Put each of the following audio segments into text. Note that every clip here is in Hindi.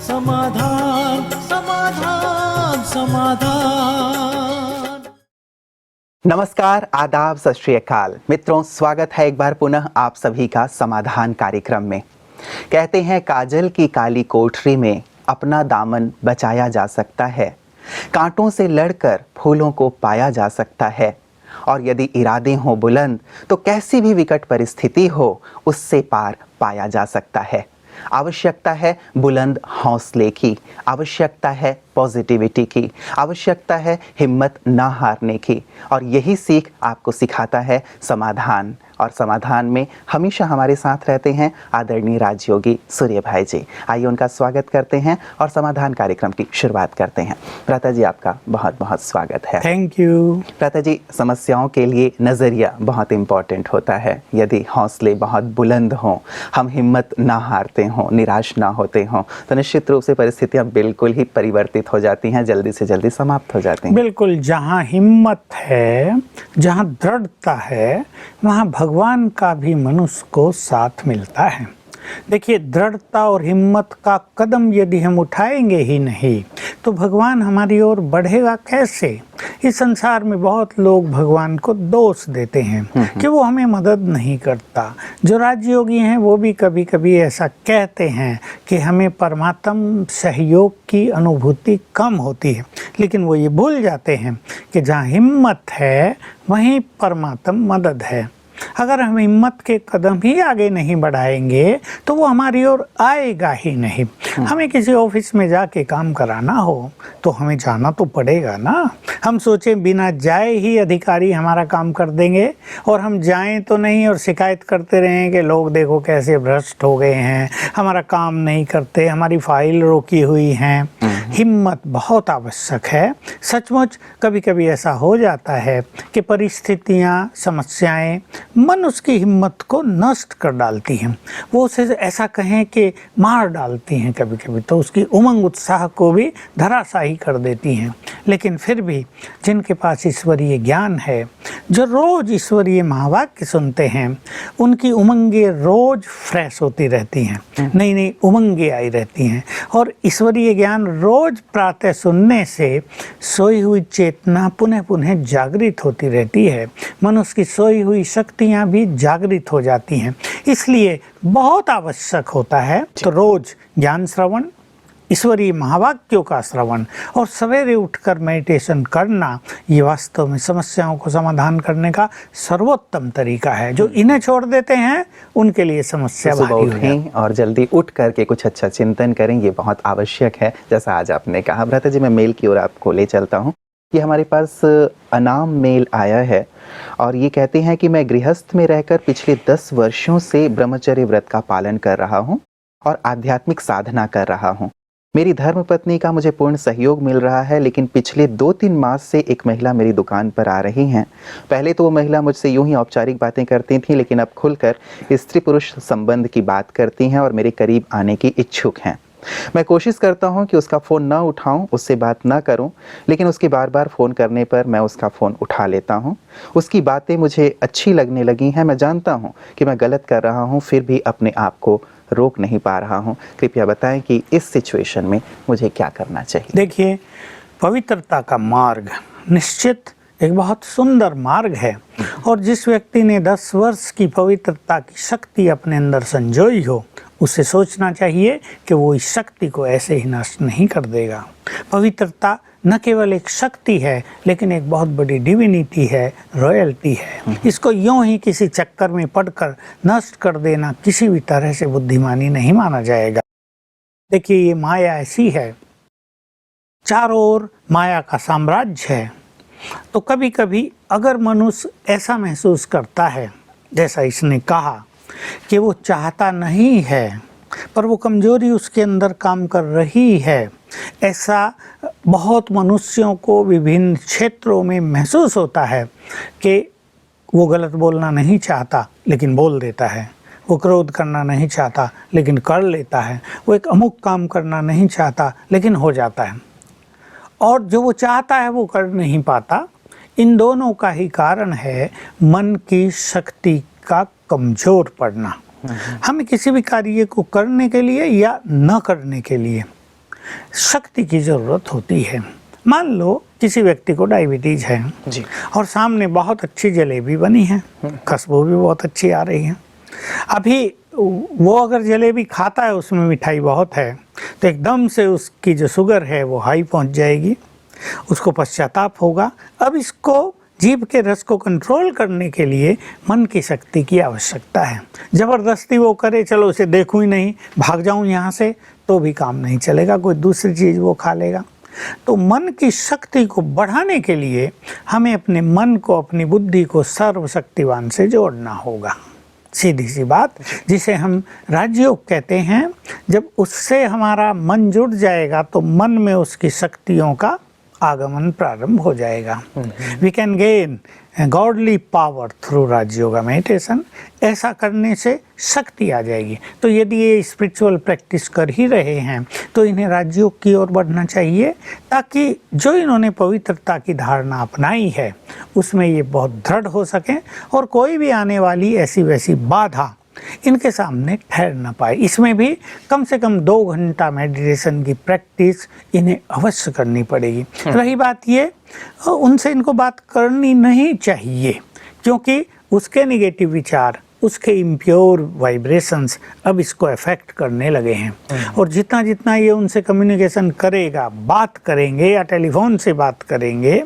समाधान समाधान समाधान। नमस्कार, आदाब, सत श्री अकाल। मित्रों, स्वागत है एक बार पुनः आप सभी का समाधान कार्यक्रम में। कहते हैं काजल की काली कोठरी में अपना दामन बचाया जा सकता है, कांटों से लड़कर फूलों को पाया जा सकता है, और यदि इरादे हो बुलंद तो कैसी भी विकट परिस्थिति हो उससे पार पाया जा सकता है। आवश्यकता है बुलंद हौसले की, आवश्यकता है पॉजिटिविटी की, आवश्यकता है हिम्मत ना हारने की, और यही सीख आपको सिखाता है समाधान। और समाधान में हमेशा हमारे साथ रहते हैं आदरणीय राजयोगी सूर्य भाई जी। आइए उनका स्वागत करते हैं और समाधान कार्यक्रम की शुरुआत करते हैं। भ्राता जी, आपका बहुत बहुत स्वागत है। Thank you. भ्राता जी, समस्याओं के लिए नज़रिया बहुत इम्पॉर्टेंट होता है। यदि हौसले बहुत बुलंद हों, हम हिम्मत ना हारते हों, निराश ना होते हों, तो निश्चित रूप से परिस्थितियाँ बिल्कुल ही परिवर्तित हो जाती हैं, जल्दी से जल्दी समाप्त हो जाती हैं। बिल्कुल, जहाँ हिम्मत है, जहाँ दृढ़ता है, वहाँ भगवान का भी मनुष्य को साथ मिलता है। देखिए, दृढ़ता और हिम्मत का कदम यदि हम उठाएंगे ही नहीं तो भगवान हमारी ओर बढ़ेगा कैसे। इस संसार में बहुत लोग भगवान को दोष देते हैं कि वो हमें मदद नहीं करता। जो राजयोगी हैं वो भी कभी कभी ऐसा कहते हैं कि हमें परमात्म सहयोग की अनुभूति कम होती है, लेकिन वो ये भूल जाते हैं कि जहाँ हिम्मत है वहीं परमात्म मदद है। अगर हम हिम्मत के कदम ही आगे नहीं बढ़ाएंगे तो वो हमारी ओर आएगा ही नहीं। हमें किसी ऑफिस में जाके काम कराना हो तो हमें जाना तो पड़ेगा ना। हम सोचें बिना जाए ही अधिकारी हमारा काम कर देंगे, और हम जाएं तो नहीं और शिकायत करते रहें कि लोग देखो कैसे भ्रष्ट हो गए हैं, हमारा काम नहीं करते, हमारी फाइल रोकी हुई हैं। हिम्मत बहुत आवश्यक है। सचमुच कभी कभी ऐसा हो जाता है कि परिस्थितियाँ, समस्याएं मनुष्य की हिम्मत को नष्ट कर डालती हैं। वो उसे ऐसा कहें कि मार डालती हैं, कभी कभी तो उसकी उमंग उत्साह को भी धराशायी कर देती हैं। लेकिन फिर भी जिनके पास ईश्वरीय ज्ञान है, जो रोज ईश्वरीय महावाक्य सुनते हैं, उनकी उमंगें रोज फ्रेश होती रहती हैं, नई नई उमंगें आई रहती हैं। और ईश्वरीय ज्ञान रोज प्रातः सुनने से सोई हुई चेतना पुनः पुनः जागृत होती रहती है। मनुष्य की सोई हुई शक्तियाँ भी जागृत हो जाती हैं। इसलिए बहुत आवश्यक होता है तो रोज ज्ञान श्रवण, ईश्वरीय महावाक्यों का श्रवण और सवेरे उठकर मेडिटेशन करना, ये वास्तव में समस्याओं को समाधान करने का सर्वोत्तम तरीका है। जो इन्हें छोड़ देते हैं उनके लिए समस्या भारी हो जाती है। और जल्दी उठ करके कुछ अच्छा चिंतन करें, ये बहुत आवश्यक है। जैसा आज आपने कहा भ्राता जी, मैं मेल की ओर आपको ले चलता हूँ। ये हमारे पास अनाम मेल आया है और ये कहते हैं कि मैं गृहस्थ में रहकर पिछले 10 वर्षों से ब्रह्मचर्य व्रत का पालन कर रहा हूँ और आध्यात्मिक साधना कर रहा हूँ। मेरी धर्मपत्नी का मुझे पूर्ण सहयोग मिल रहा है, लेकिन पिछले 2-3 मास से एक महिला मेरी दुकान पर आ रही हैं। पहले तो वो महिला मुझसे यूं ही औपचारिक बातें करती थी, लेकिन अब खुलकर स्त्री पुरुष संबंध की बात करती हैं और मेरे करीब आने की इच्छुक हैं। मैं कोशिश करता हूं कि उसका फ़ोन ना उठाऊं, उससे बात ना करूं, लेकिन उसके बार बार फ़ोन करने पर मैं उसका फ़ोन उठा लेता हूं। उसकी बातें मुझे अच्छी लगने लगी हैं। मैं जानता हूं कि मैं गलत कर रहा हूं, फिर भी अपने आप को रोक नहीं पा रहा हूं। कृपया बताएं कि इस सिचुएशन में मुझे क्या करना चाहिए। देखिए, पवित्रता का मार्ग निश्चित एक बहुत सुंदर मार्ग है, और जिस व्यक्ति ने 10 वर्ष की पवित्रता की शक्ति अपने अंदर संजोई हो, उसे सोचना चाहिए कि वो इस शक्ति को ऐसे ही नष्ट नहीं कर देगा। पवित्रता न केवल एक शक्ति है, लेकिन एक बहुत बड़ी डिविनिटी है, रॉयल्टी है। इसको यूं ही किसी चक्कर में पड़कर नष्ट कर देना किसी भी तरह से बुद्धिमानी नहीं माना जाएगा। देखिए, ये माया ऐसी है, चारों ओर माया का साम्राज्य है। तो कभी कभी अगर मनुष्य ऐसा महसूस करता है, जैसा इसने कहा, कि वो चाहता नहीं है पर वो कमजोरी उसके अंदर काम कर रही है, ऐसा बहुत मनुष्यों को विभिन्न क्षेत्रों में महसूस होता है कि वो गलत बोलना नहीं चाहता लेकिन बोल देता है, वो क्रोध करना नहीं चाहता लेकिन कर लेता है, वो एक अमुक काम करना नहीं चाहता लेकिन हो जाता है, और जो वो चाहता है वो कर नहीं पाता। इन दोनों का ही कारण है मन की शक्ति का कमजोर पड़ना। हमें किसी भी कार्य को करने के लिए या न करने के लिए शक्ति की ज़रूरत होती है। मान लो किसी व्यक्ति को डायबिटीज़ है जी। और सामने बहुत अच्छी जलेबी बनी है, खुशबू भी बहुत अच्छी आ रही है। अभी वो अगर जलेबी खाता है, उसमें मिठाई बहुत है, तो एकदम से उसकी जो शुगर है वो हाई पहुंच जाएगी, उसको पश्चाताप होगा। अब इसको जीभ के रस को कंट्रोल करने के लिए मन की शक्ति की आवश्यकता है। ज़बरदस्ती वो करे, चलो उसे देखूं ही नहीं, भाग जाऊं यहाँ से, तो भी काम नहीं चलेगा, कोई दूसरी चीज़ वो खा लेगा। तो मन की शक्ति को बढ़ाने के लिए हमें अपने मन को, अपनी बुद्धि को सर्वशक्तिवान से जोड़ना होगा। सीधी सी बात, जिसे हम राजयोग कहते हैं। जब उससे हमारा मन जुड़ जाएगा तो मन में उसकी शक्तियों का आगमन प्रारंभ हो जाएगा। We can gain godly power through Rajyoga meditation. ऐसा करने से शक्ति आ जाएगी। तो यदि ये स्पिरिचुअल प्रैक्टिस कर ही रहे हैं तो इन्हें राजयोग की ओर बढ़ना चाहिए, ताकि जो इन्होंने पवित्रता की धारणा अपनाई है उसमें ये बहुत दृढ़ हो सकें और कोई भी आने वाली ऐसी वैसी बाधा इनके सामने ठहर न पाए। इसमें भी कम से कम 2 घंटा मेडिटेशन की प्रैक्टिस इन्हें अवश्य करनी पड़ेगी। रही बात ये, उनसे इनको बात करनी नहीं चाहिए, क्योंकि उसके नेगेटिव विचार, उसके इम्प्योर वाइब्रेशंस अब इसको अफेक्ट करने लगे हैं। और जितना जितना ये उनसे कम्युनिकेशन करेगा, बात करेंगे या टेलीफोन से बात करेंगे,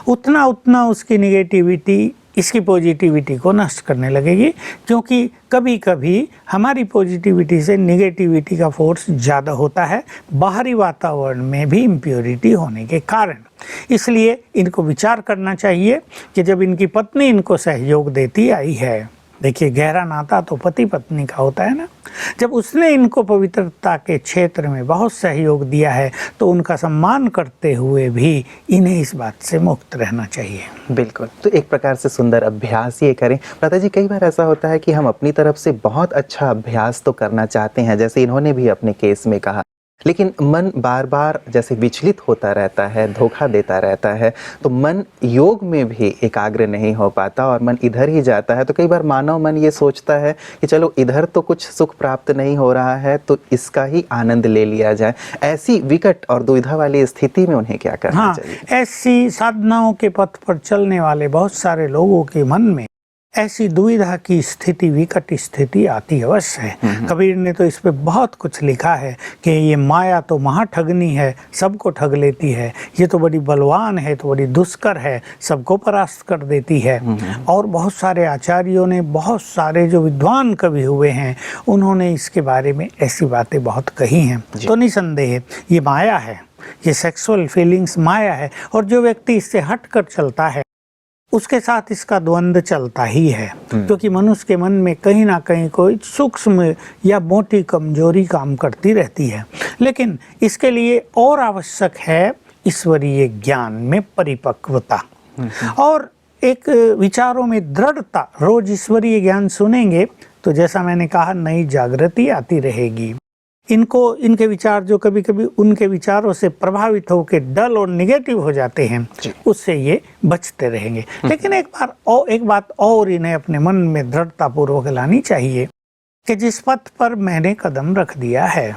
उतना उतना उसकी नेगेटिविटी इसकी पॉजिटिविटी को नष्ट करने लगेगी। क्योंकि कभी कभी हमारी पॉजिटिविटी से नेगेटिविटी का फोर्स ज़्यादा होता है, बाहरी वातावरण में भी इम्प्योरिटी होने के कारण। इसलिए इनको विचार करना चाहिए कि जब इनकी पत्नी इनको सहयोग देती आई है, देखिए गहरा नाता तो पति पत्नी का होता है ना, जब उसने इनको पवित्रता के क्षेत्र में बहुत सहयोग दिया है तो उनका सम्मान करते हुए भी इन्हें इस बात से मुक्त रहना चाहिए। बिल्कुल। तो एक प्रकार से सुंदर अभ्यास ये करें। भ्राता जी, कई बार ऐसा होता है कि हम अपनी तरफ से बहुत अच्छा अभ्यास तो करना चाहते हैं, जैसे इन्होंने भी अपने केस में कहा, लेकिन मन बार बार जैसे विचलित होता रहता है, धोखा देता रहता है, तो मन योग में भी एकाग्र नहीं हो पाता और मन इधर ही जाता है। तो कई बार मानव मन ये सोचता है कि चलो इधर तो कुछ सुख प्राप्त नहीं हो रहा है तो इसका ही आनंद ले लिया जाए। ऐसी विकट और दुविधा वाली स्थिति में उन्हें क्या करना चाहिए? ऐसी साधनाओं के पथ पर चलने वाले बहुत सारे लोगों के मन में ऐसी दुविधा की स्थिति, विकट स्थिति आती अवश्य है। कबीर ने तो इस पे बहुत कुछ लिखा है कि ये माया तो महाठगनी है, सबको ठग लेती है, ये तो बड़ी बलवान है, तो बड़ी दुष्कर है, सबको परास्त कर देती है। और बहुत सारे आचार्यों ने, बहुत सारे जो विद्वान कवि हुए हैं, उन्होंने इसके बारे में ऐसी बातें बहुत कही हैं। तो निसंदेह ये माया है, ये सेक्सुअल फीलिंग्स माया है। और जो व्यक्ति इससे हट कर चलता है उसके साथ इसका द्वंद्व चलता ही है, क्योंकि मनुष्य के मन में कहीं ना कहीं कोई सूक्ष्म या मोटी कमजोरी काम करती रहती है। लेकिन इसके लिए और आवश्यक है ईश्वरीय ज्ञान में परिपक्वता और एक विचारों में दृढ़ता। रोज ईश्वरीय ज्ञान सुनेंगे तो जैसा मैंने कहा, नई जागृति आती रहेगी। इनके विचार जो कभी कभी उनके विचारों से प्रभावित होकर डल और निगेटिव हो जाते हैं, उससे ये बचते रहेंगे। लेकिन एक बात और इन्हें अपने मन में दृढ़ता पूर्वक लानी चाहिए कि जिस पथ पर मैंने कदम रख दिया है,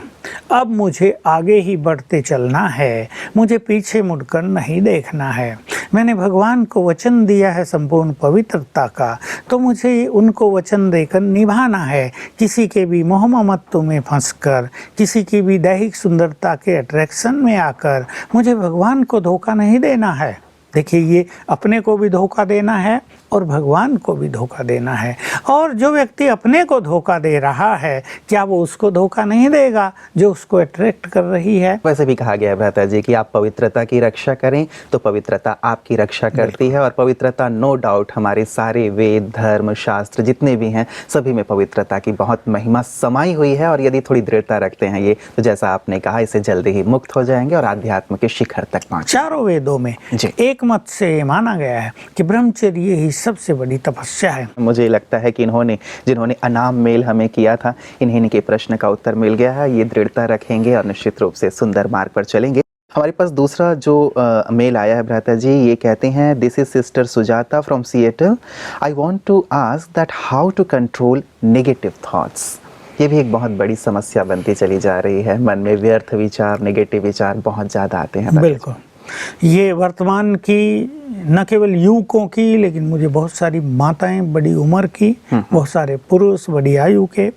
अब मुझे आगे ही बढ़ते चलना है, मुझे पीछे मुड़कर नहीं देखना है। मैंने भगवान को वचन दिया है संपूर्ण पवित्रता का, तो मुझे उनको वचन देकर निभाना है। किसी के भी मोह ममत्व में फंसकर, किसी की भी दैहिक सुंदरता के अट्रैक्शन में आकर मुझे भगवान को धोखा नहीं देना है। देखिए, ये अपने को भी धोखा देना है और भगवान को भी धोखा देना है। और जो व्यक्ति अपने को धोखा दे रहा है, क्या वो उसको धोखा नहीं देगा जो उसको अट्रैक्ट कर रही है? वैसे भी कहा गया है भ्राता जी कि आप पवित्रता की रक्षा करें तो पवित्रता आपकी रक्षा करती है। और पवित्रता नो डाउट हमारे सारे वेद, धर्म, शास्त्र जितने भी हैं, सभी में पवित्रता की बहुत महिमा समाई हुई है। और यदि थोड़ी दृढ़ता रखते हैं ये, तो जैसा आपने कहा, इससे जल्दी ही मुक्त हो जाएंगे और आध्यात्म के शिखर तक पहुँच। चारों वेदों में एक मत से माना गया है कि ब्रह्मचर्य ही सबसे बड़ी तपस्या है। मुझे लगता है कि जिन्होंने अनाम मेल हमें किया था, इन्हीं के प्रश्न का उत्तर मिल गया है। ये दृढ़ता रखेंगे और निश्चित रूप से सुंदर मार्ग पर चलेंगे। हमारे पास दूसरा जो मेल आया है भ्राता जी, ये कहते हैं, this is sister Sujata from Seattle. I want to ask that how to control negative thoughts. ये भी एक बहुत बड़ी समस्या बनती चली जा रही है। मन में व्यर्थ विचार, नेगेटिव विचार बहुत ज़्यादा आते हैं। बिल्कुल, ये वर्तमान की न केवल युवकों की, लेकिन मुझे बहुत सारी माताएं बड़ी उम्र की, बहुत सारे पुरुष बड़ी आयु के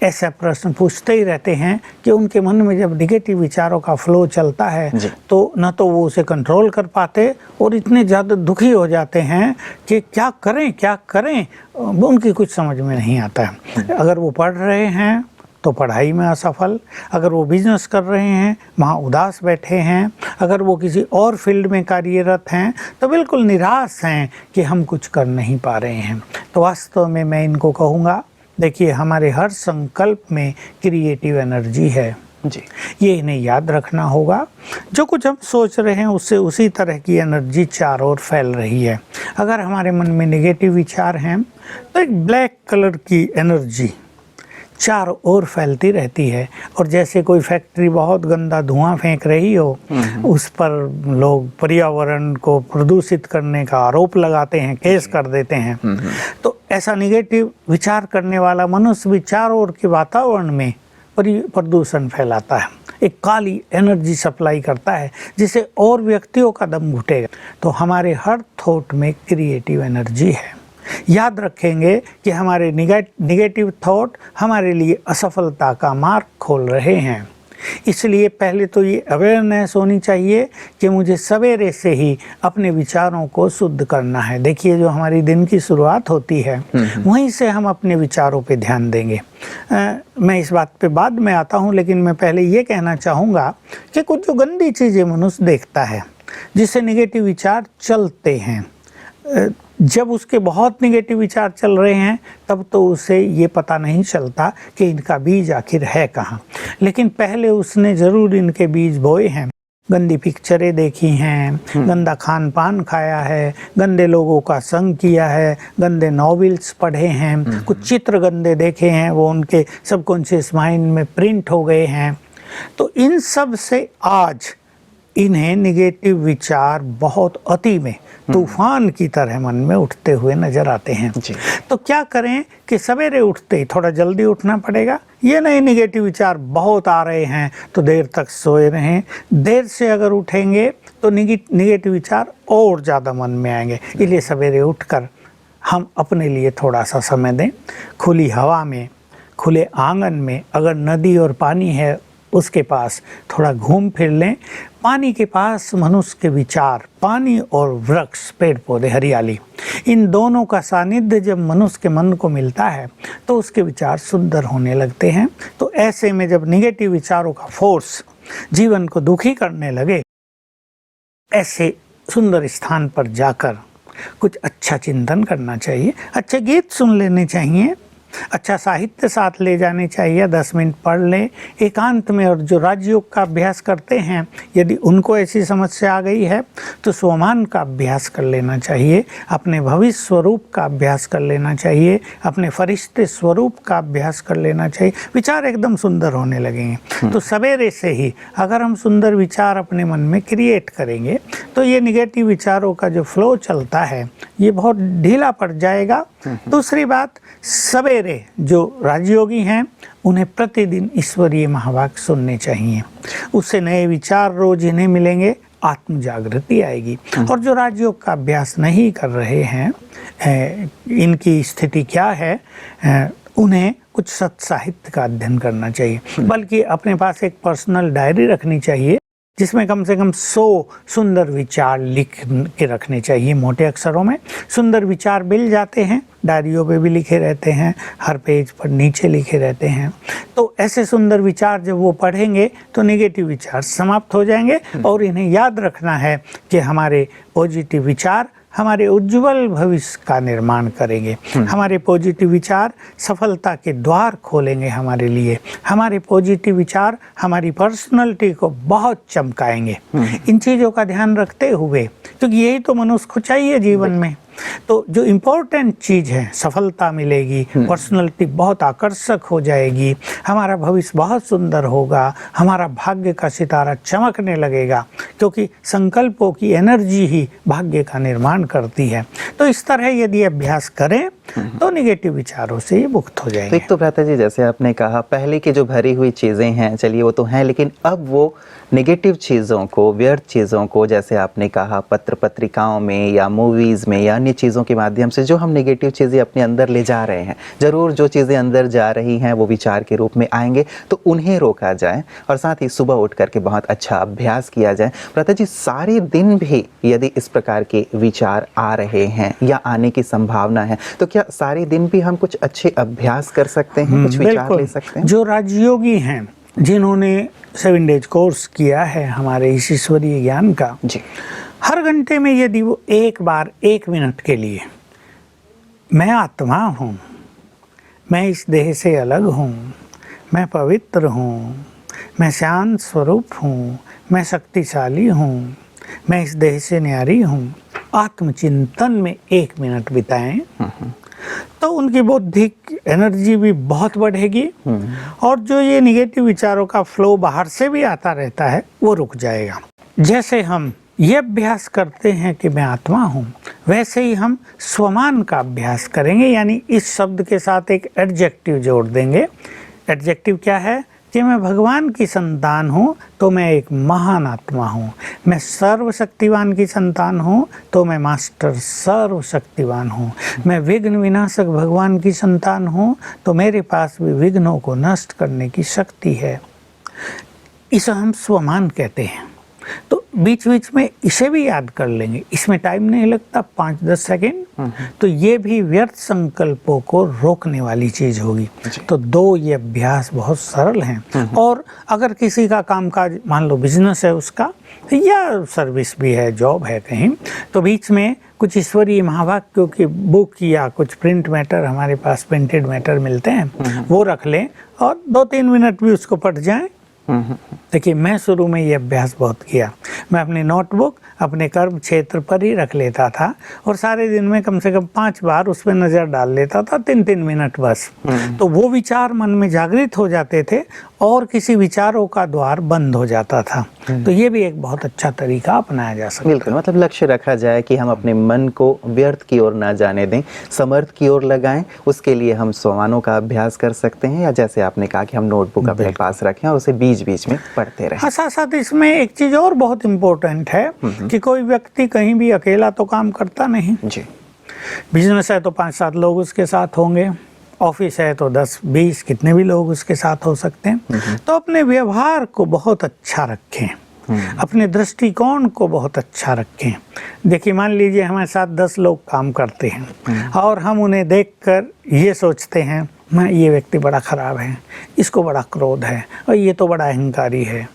ऐसा प्रश्न पूछते ही रहते हैं कि उनके मन में जब नेगेटिव विचारों का फ्लो चलता है तो न तो वो उसे कंट्रोल कर पाते और इतने ज़्यादा दुखी हो जाते हैं कि क्या करें उनकी कुछ समझ में नहीं आता है। अगर वो पढ़ रहे हैं तो पढ़ाई में असफल, अगर वो बिजनेस कर रहे हैं वहाँ उदास बैठे हैं, अगर वो किसी और फील्ड में कार्यरत हैं तो बिल्कुल निराश हैं कि हम कुछ कर नहीं पा रहे हैं। तो वास्तव में मैं इनको कहूँगा, देखिए हमारे हर संकल्प में क्रिएटिव एनर्जी है जी, ये इन्हें याद रखना होगा। जो कुछ हम सोच रहे हैं उससे उसी तरह की एनर्जी चारों ओर फैल रही है। अगर हमारे मन में नेगेटिव विचार हैं तो एक ब्लैक कलर की एनर्जी चारों ओर फैलती रहती है, और जैसे कोई फैक्ट्री बहुत गंदा धुआं फेंक रही हो, उस पर लोग पर्यावरण को प्रदूषित करने का आरोप लगाते हैं, केस कर देते हैं। तो ऐसा नेगेटिव विचार करने वाला मनुष्य भी चारों ओर के वातावरण में प्रदूषण फैलाता है, एक काली एनर्जी सप्लाई करता है जिससे और व्यक्तियों का दम घुटेगा। तो हमारे हर थॉट में क्रिएटिव एनर्जी है। याद रखेंगे कि हमारे निगेटिव थॉट हमारे लिए असफलता का मार्ग खोल रहे हैं। इसलिए पहले तो ये अवेयरनेस होनी चाहिए कि मुझे सवेरे से ही अपने विचारों को शुद्ध करना है। देखिए जो हमारी दिन की शुरुआत होती है वहीं से हम अपने विचारों पे ध्यान देंगे। मैं इस बात पे बाद में आता हूँ, लेकिन मैं पहले ये कहना चाहूँगा कि कुछ जो गंदी चीज़ें मनुष्य देखता है जिससे निगेटिव विचार चलते हैं, जब उसके बहुत निगेटिव विचार चल रहे हैं तब तो उसे ये पता नहीं चलता कि इनका बीज आखिर है कहाँ, लेकिन पहले उसने ज़रूर इनके बीज बोए हैं। गंदी पिक्चरें देखी हैं, गंदा खान पान खाया है, गंदे लोगों का संग किया है, गंदे नॉवेल्स पढ़े हैं, कुछ चित्र गंदे देखे हैं, वो उनके सबकॉन्शियस माइंड में प्रिंट हो गए हैं। तो इन सब से आज इन्हें निगेटिव विचार बहुत अति में तूफान की तरह मन में उठते हुए नजर आते हैं। तो क्या करें कि सवेरे उठते ही थोड़ा जल्दी उठना पड़ेगा। ये नहीं निगेटिव विचार बहुत आ रहे हैं तो देर तक सोए रहें। देर से अगर उठेंगे तो निगेटिव विचार और ज़्यादा मन में आएंगे। इसलिए सवेरे उठकर हम अपने लिए थोड़ा सा समय दें, खुली हवा में, खुले आंगन में, अगर नदी और पानी है उसके पास थोड़ा घूम फिर लें। पानी के पास मनुष्य के विचार, पानी और वृक्ष, पेड़ पौधे, हरियाली, इन दोनों का सानिध्य जब मनुष्य के मन को मिलता है तो उसके विचार सुंदर होने लगते हैं। तो ऐसे में जब निगेटिव विचारों का फोर्स जीवन को दुखी करने लगे, ऐसे सुंदर स्थान पर जाकर कुछ अच्छा चिंतन करना चाहिए, अच्छे गीत सुन लेने चाहिए, अच्छा साहित्य साथ ले जाने चाहिए, 10 मिनट पढ़ लें एकांत में। और जो राजयोग का अभ्यास करते हैं, यदि उनको ऐसी समस्या आ गई है तो स्वमान का अभ्यास कर लेना चाहिए, अपने भविष्य स्वरूप का अभ्यास कर लेना चाहिए, अपने फरिश्ते स्वरूप का अभ्यास कर लेना चाहिए। विचार एकदम सुंदर होने लगेंगे। तो सवेरे से ही अगर हम सुंदर विचार अपने मन में क्रिएट करेंगे तो ये निगेटिव विचारों का जो फ्लो चलता है ये बहुत ढीला पड़ जाएगा। दूसरी बात, सवेरे जो राजयोगी हैं उन्हें प्रतिदिन ईश्वरीय महावाक्य सुनने चाहिए, उससे नए विचार रोज इन्हें मिलेंगे, आत्म जागृति आएगी। और जो राजयोग का अभ्यास नहीं कर रहे हैं, इनकी स्थिति क्या है, उन्हें कुछ सत्य साहित्य का अध्ययन करना चाहिए, बल्कि अपने पास एक पर्सनल डायरी रखनी चाहिए जिसमें कम से कम 100 सुंदर विचार लिख के रखने चाहिए। मोटे अक्षरों में सुंदर विचार मिल जाते हैं, डायरियों पे भी लिखे रहते हैं, हर पेज पर नीचे लिखे रहते हैं। तो ऐसे सुंदर विचार जब वो पढ़ेंगे तो नेगेटिव विचार समाप्त हो जाएंगे। और इन्हें याद रखना है कि हमारे पॉजिटिव विचार हमारे उज्जवल भविष्य का निर्माण करेंगे। हमारे पॉजिटिव विचार सफलता के द्वार खोलेंगे हमारे लिए। हमारे पॉजिटिव विचार हमारी पर्सनैलिटी को बहुत चमकाएंगे। इन चीज़ों का ध्यान रखते हुए, क्योंकि यही तो मनुष्य को चाहिए जीवन में। तो जो इम्पोर्टेंट चीज़ है, सफलता मिलेगी, पर्सनैलिटी बहुत आकर्षक हो जाएगी, हमारा भविष्य बहुत सुंदर होगा, हमारा भाग्य का सितारा चमकने लगेगा, क्योंकि संकल्पों की एनर्जी ही भाग्य का निर्माण करती है। तो इस तरह यदि अभ्यास करें तो निगेटिव विचारों से ये मुक्त हो तो जाएंगे। एक तो भ्राता जी जैसे आपने कहा पहले की जो भरी हुई चीज़ें हैं चलिए वो तो हैं, लेकिन अब वो नेगेटिव चीज़ों को, व्यर्थ चीज़ों को, जैसे आपने कहा पत्र पत्रिकाओं में या मूवीज़ में या अन्य चीज़ों के माध्यम से जो हम नेगेटिव चीज़ें अपने अंदर ले जा रहे हैं, ज़रूर जो चीज़ें अंदर जा रही हैं वो विचार के रूप में आएंगे, तो उन्हें रोका जाए और साथ ही सुबह उठ करके बहुत अच्छा अभ्यास किया जाए। भ्राता जी सारे दिन भी यदि इस प्रकार के विचार आ रहे हैं या आने की संभावना है तो क्या सारे दिन भी हम कुछ अच्छे अभ्यास कर सकते हैं, कुछ विचार ले सकते हैं? जो राजयोगी हैं जिन्होंने 7 डेज कोर्स किया है हमारे इस ईश्वरीय ज्ञान का, जी, हर घंटे में यदि वो एक बार 1 मिनट के लिए मैं आत्मा हूँ, मैं इस देह से अलग हूँ, मैं पवित्र हूँ, मैं शांत स्वरूप हूँ, मैं शक्तिशाली हूँ, मैं इस देह से न्यारी हूँ, आत्मचिंतन में 1 मिनट बिताएं तो उनकी बौद्धिक एनर्जी भी बहुत बढ़ेगी और जो ये निगेटिव विचारों का फ्लो बाहर से भी आता रहता है वो रुक जाएगा। जैसे हम ये अभ्यास करते हैं कि मैं आत्मा हूँ, वैसे ही हम स्वमान का अभ्यास करेंगे, यानी इस शब्द के साथ एक एडजेक्टिव जोड़ देंगे। एडजेक्टिव क्या है कि मैं भगवान की संतान हूँ तो मैं एक महान आत्मा हूँ, मैं सर्वशक्तिवान की संतान हूँ तो मैं मास्टर सर्वशक्तिवान हूँ, मैं विघ्न विनाशक भगवान की संतान हूँ तो मेरे पास भी विघ्नों को नष्ट करने की शक्ति है। इसे हम स्वमान कहते हैं। तो बीच बीच में इसे भी याद कर लेंगे, इसमें टाइम नहीं लगता, 5-10 सेकेंड, तो ये भी व्यर्थ संकल्पों को रोकने वाली चीज होगी। तो 2 ये अभ्यास बहुत सरल हैं। और अगर किसी का कामकाज, मान लो बिजनेस है उसका या सर्विस भी है, जॉब है कहीं, तो बीच में कुछ ईश्वरीय महावाक्यों की बुक या कुछ प्रिंट मैटर, हमारे पास प्रिंटेड मैटर मिलते हैं, वो रख लें और 2-3 मिनट भी उसको पढ़ जाएं। देखिए मैं शुरू में ये अभ्यास बहुत किया, मैं अपनी नोटबुक अपने कर्म क्षेत्र पर ही रख लेता था और सारे दिन में कम से कम 5 बार उस पर नज़र डाल लेता था, 3-3 मिनट बस। तो वो विचार मन में जागृत हो जाते थे और किसी विचारों का द्वार बंद हो जाता था। तो ये भी एक बहुत अच्छा तरीका अपनाया जा सकता है। बिल्कुल, मतलब लक्ष्य रखा जाए कि हम अपने मन को व्यर्थ की ओर ना जाने दें, समर्थ की ओर लगाएं। उसके लिए हम स्वमानों का अभ्यास कर सकते हैं या जैसे आपने कहा कि हम नोटबुक अपने पास रखें और उसे बीच बीच में पढ़ते रहें। हाँ, साथ साथ इसमें एक चीज और बहुत इम्पोर्टेंट है कि कोई व्यक्ति कहीं भी अकेला तो काम करता नहीं। जी, बिजनेस है तो 5-7 लोग उसके साथ होंगे, ऑफिस है तो 10-20 कितने भी लोग उसके साथ हो सकते हैं। तो अपने व्यवहार को बहुत अच्छा रखें, अपने दृष्टिकोण को बहुत अच्छा रखें। देखिए मान लीजिए हमारे साथ 10 लोग काम करते हैं और हम उन्हें देखकर ये सोचते हैं मैं, ये व्यक्ति बड़ा खराब है, इसको बड़ा क्रोध है और ये तो बड़ा अहंकारी है,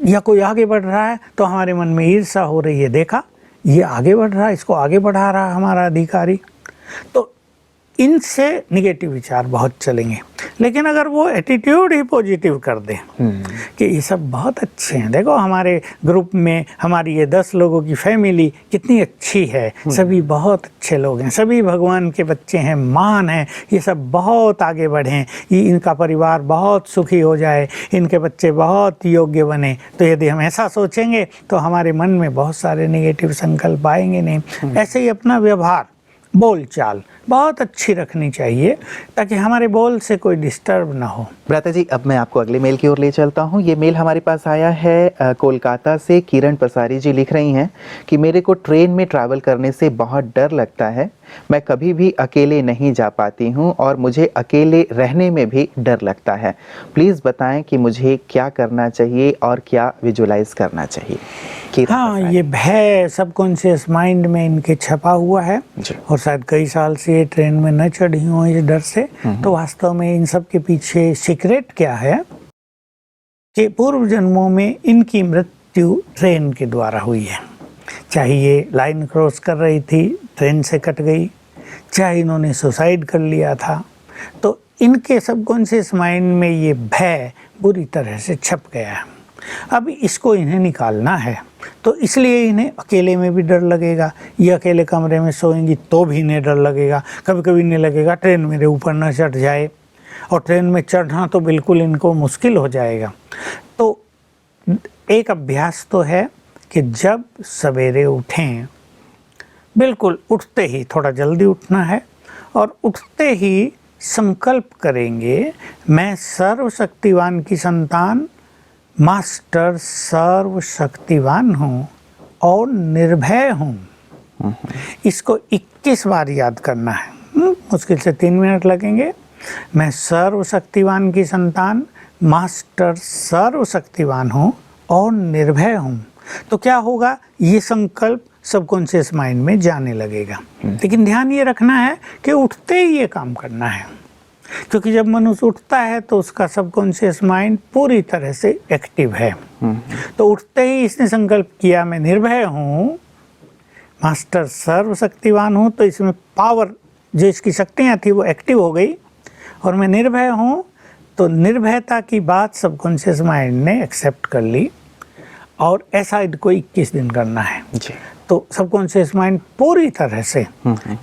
या कोई आगे बढ़ रहा है तो हमारे मन में ईर्ष्या हो रही है, देखा ये आगे बढ़ रहा है, इसको आगे बढ़ा रहा है हमारा अधिकारी। तो इनसे निगेटिव विचार बहुत चलेंगे। लेकिन अगर वो एटीट्यूड ही पॉजिटिव कर दें कि ये सब बहुत अच्छे हैं, देखो हमारे ग्रुप में हमारी ये 10 लोगों की फैमिली कितनी अच्छी है, सभी बहुत अच्छे लोग हैं, सभी भगवान के बच्चे हैं, महान हैं, ये सब बहुत आगे बढ़ें, ये इनका परिवार बहुत सुखी हो जाए, इनके बच्चे बहुत योग्य बने। तो यदि हम ऐसा सोचेंगे तो हमारे मन में बहुत सारे निगेटिव संकल्प आएंगे नहीं। ऐसे ही अपना व्यवहार, बोलचाल बहुत अच्छी रखनी चाहिए ताकि हमारे बोल से कोई डिस्टर्ब ना हो। भ्राता जी अब मैं आपको अगले मेल की ओर ले चलता हूँ। ये मेल हमारे पास आया है कोलकाता से। किरण पसारी जी लिख रही हैं कि मेरे को ट्रेन में ट्रैवल करने से बहुत डर लगता है, मैं कभी भी अकेले नहीं जा पाती हूँ और मुझे अकेले रहने में भी डर लगता है। प्लीज़ बताएं कि मुझे क्या करना चाहिए और क्या विजुलाइज करना चाहिए। हाँ, ये भय सबकॉन्शियस माइंड में इनके छपा हुआ है और शायद कई साल से ये ट्रेन में न चढ़ी हो इस डर से। तो वास्तव में इन सब के पीछे सीक्रेट क्या है कि पूर्व जन्मों में इनकी मृत्यु ट्रेन के द्वारा हुई है। चाहे ये लाइन क्रॉस कर रही थी, ट्रेन से कट गई, चाहे इन्होंने सुसाइड कर लिया था, तो इनके सबकॉन्शियस माइंड में ये भय बुरी तरह से छप गया है। अब इसको इन्हें निकालना है, तो इसलिए इन्हें अकेले में भी डर लगेगा। ये अकेले कमरे में सोएंगी तो भी इन्हें डर लगेगा। कभी कभी इन्हें लगेगा ट्रेन मेरे ऊपर न चढ़ जाए, और ट्रेन में चढ़ना तो बिल्कुल इनको मुश्किल हो जाएगा। तो एक अभ्यास तो है कि जब सवेरे उठें, बिल्कुल उठते ही थोड़ा जल्दी उठना है और उठते ही संकल्प करेंगे, मैं सर्वशक्तिवान की संतान मास्टर सर्वशक्तिवान हूँ और निर्भय हूँ। इसको 21 बार याद करना है। मुश्किल से 3 मिनट लगेंगे। मैं सर्वशक्तिवान की संतान मास्टर सर्वशक्तिवान हूँ और निर्भय हूँ। तो क्या होगा, ये संकल्प सबकॉन्शियस माइंड में जाने लगेगा। लेकिन ध्यान ये रखना है कि उठते ही ये काम करना है, क्योंकि जब मनुष्य उठता है तो उसका सबकॉन्शियस माइंड पूरी तरह से एक्टिव है। तो उठते ही इसने संकल्प किया, मैं निर्भय हूँ, मास्टर सर्वशक्तिवान हूँ, तो इसमें पावर, जो इसकी शक्तियाँ थी वो एक्टिव हो गई। और मैं निर्भय हूँ, तो निर्भयता की बात सबकॉन्शियस माइंड ने एक्सेप्ट कर ली। और ऐसा इनको 21 दिन करना है जी। तो सबकॉन्शियस माइंड पूरी तरह से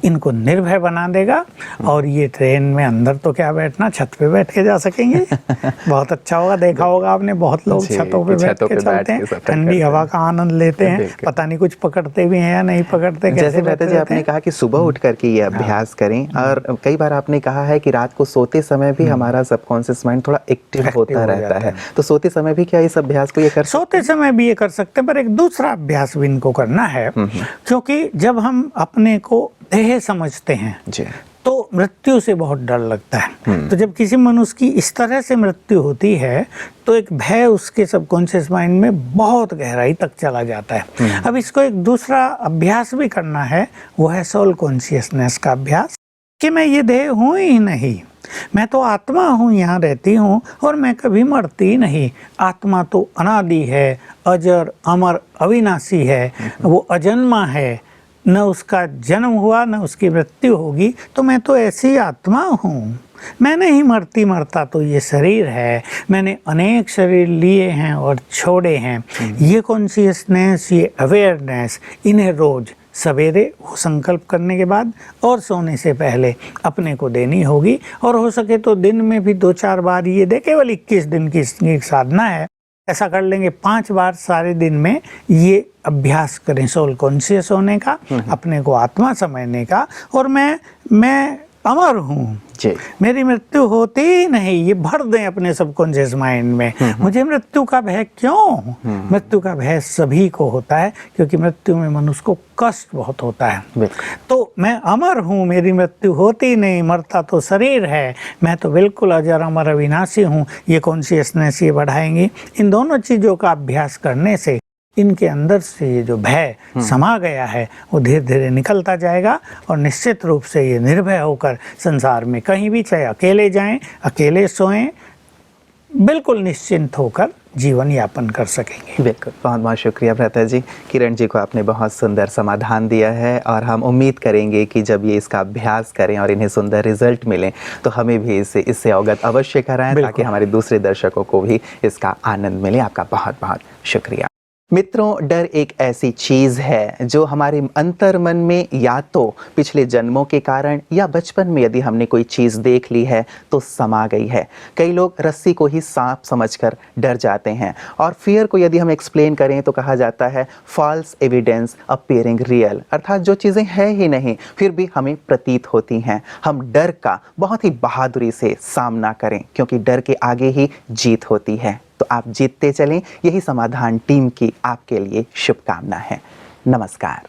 इनको निर्भय बना देगा। और ये ट्रेन में अंदर तो क्या बैठना, छत पे बैठ के जा सकेंगे। बहुत अच्छा होगा। देखा होगा आपने, बहुत लोग छतों पे बैठ के चलते हैं, ठंडी हवा का आनंद लेते हैं। पता नहीं कुछ पकड़ते भी हैं या नहीं पकड़ते। जैसे भ्राता जी आपने कहा कि सुबह उठ करके ये अभ्यास करें, और कई बार आपने कहा है कि रात को सोते समय भी हमारा सबकॉन्शियस माइंड थोड़ा एक्टिव होता रहता है। तो सोते समय भी क्या इस अभ्यास को ये कर, सोते समय भी ये कर सकते हैं, पर एक दूसरा अभ्यास भी इनको करना है। क्योंकि जब हम अपने को देह समझते हैं जी, तो मृत्यु से बहुत डर लगता है। तो जब किसी मनुष्य की इस तरह से मृत्यु होती है तो एक भय उसके सबकॉन्शियस माइंड में बहुत गहराई तक चला जाता है। अब इसको एक दूसरा अभ्यास भी करना है, वो है सोल कॉन्शियसनेस का अभ्यास, कि मैं ये देह हूँ ही नहीं, मैं तो आत्मा हूँ, यहाँ रहती हूँ और मैं कभी मरती नहीं। आत्मा तो अनादि है, अजर अमर अविनाशी है, वो अजन्मा है, न उसका जन्म हुआ न उसकी मृत्यु होगी। तो मैं तो ऐसी आत्मा हूँ, मैं नहीं मरती, मरता तो ये शरीर है। मैंने अनेक शरीर लिए हैं और छोड़े हैं। ये कॉन्शियसनेस, ये अवेयरनेस, इन्हें रोज सवेरे वो संकल्प करने के बाद और सोने से पहले अपने को देनी होगी। और हो सके तो दिन में भी 2-4 बार ये दे। केवल 21 दिन की साधना है, ऐसा कर लेंगे 5 बार सारे दिन में ये अभ्यास करें सोल कॉन्शियस होने का, अपने को आत्मा समझने का। और मैं अमर हूँ, मेरी मृत्यु होती ही नहीं, ये भर दें अपने सबकॉन्शियस माइंड में। मुझे मृत्यु का भय क्यों? मृत्यु का भय सभी को होता है, क्योंकि मृत्यु में मनुष्य को कष्ट बहुत होता है। तो मैं अमर हूँ, मेरी मृत्यु होती नहीं, मरता तो शरीर है, मैं तो बिल्कुल अजर अमर अविनाशी हूँ। ये कॉन्शियसनेस ये बढ़ाएंगी। इन दोनों चीज़ों का अभ्यास करने से इनके अंदर से ये जो भय समा गया है वो धीरे धीरे निकलता जाएगा। और निश्चित रूप से ये निर्भय होकर संसार में कहीं भी, चाहे अकेले जाएं, अकेले सोएं, बिल्कुल निश्चिंत होकर जीवन यापन कर सकेंगे। बिल्कुल, बहुत बहुत शुक्रिया भ्राता जी। किरण जी को आपने बहुत सुंदर समाधान दिया है, और हम उम्मीद करेंगे कि जब ये इसका अभ्यास करें और इन्हें सुंदर रिजल्ट मिलें तो हमें भी इससे अवगत अवश्य कराएं, ताकि हमारे दूसरे दर्शकों को भी इसका आनंद मिले। आपका बहुत बहुत शुक्रिया। मित्रों, डर एक ऐसी चीज़ है जो हमारे अंतर मन में या तो पिछले जन्मों के कारण या बचपन में यदि हमने कोई चीज़ देख ली है तो समा गई है। कई लोग रस्सी को ही सांप समझकर डर जाते हैं, और फियर को यदि हम एक्सप्लेन करें तो कहा जाता है फॉल्स एविडेंस अपीयरिंग रियल, अर्थात जो चीज़ें हैं ही नहीं फिर भी हमें प्रतीत होती हैं। हम डर का बहुत ही बहादुरी से सामना करें, क्योंकि डर के आगे ही जीत होती है। तो आप जीतते चलें, यही समाधान टीम की आपके लिए शुभकामना है। नमस्कार।